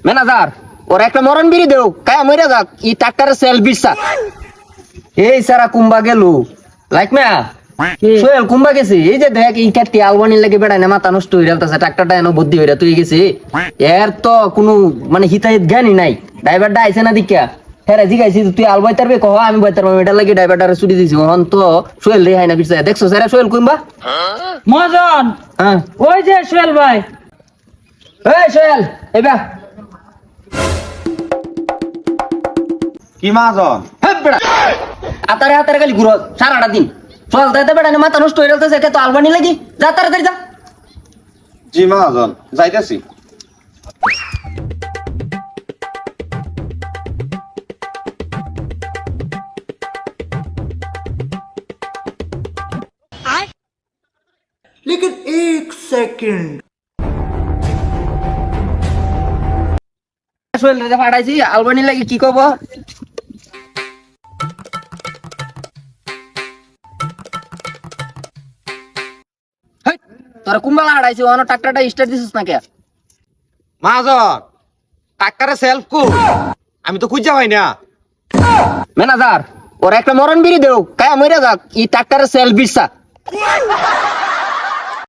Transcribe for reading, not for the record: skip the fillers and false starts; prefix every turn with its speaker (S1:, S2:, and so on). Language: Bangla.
S1: ম্যানেজার ওর একটা মরণ বিড়ি দেও কায়া মরে যাক ই ট্রাক্টরের সেল বিরসা এই সারা কুম্বা গেল লাইক না সোহেল কুম্বা গেছে এই যে দেখ ই কাটি আলবানি লাগে বেড়ায় না মাথা নষ্ট হয়ে যাচ্ছে ট্রাক্টরটা এনো বুদ্ধি হইরা তুই গেছে এর তো কোনো মানে হিতাহিত জ্ঞানই নাই ড্রাইভারটা আইছে না দিকা হ্যাঁ জিগাইছি তুই আল বইতারবে কহ আমি বইতার এটা লাগে ড্রাইভারটারে ছুটি দিছি হন তো সোহেল রে হাই না বিরসা দেখছো স্যার সোহেল কুম্বা
S2: মহাজন
S1: হ্যাঁ
S2: ওই যে সোহেল ভাই।
S1: এই সোহেল এবা
S3: কি মহাজন?
S1: হ্যাঁ বেড়া আতারে আতারে খালি ঘুরো সারাটা দিন চল তাইতে বেড়া না মাথা নষ্ট হয়ে যাচ্ছে একে তো আলবানি লাগি যা তাড়াতাড়ি যা
S3: জি মহাজন, যাইতেছি।
S4: लेकिन एक सेकंड
S1: সোহেল রে ফাটাইছি আলবানি লাগি কি কব হেই তোরা কুম্বালা হাড়াইছি ওনো ট্রাক্টরটা স্টার্ট দিছিস না কে
S3: মহাজন, ট্রাক্টরে সেলফ কো আমি তো খুঁজা পাই না।
S1: ম্যানেজার ওর একটা মরণ বিড়ি দেও কায়া মরে যাক ই ট্রাক্টরের সেল বিরসা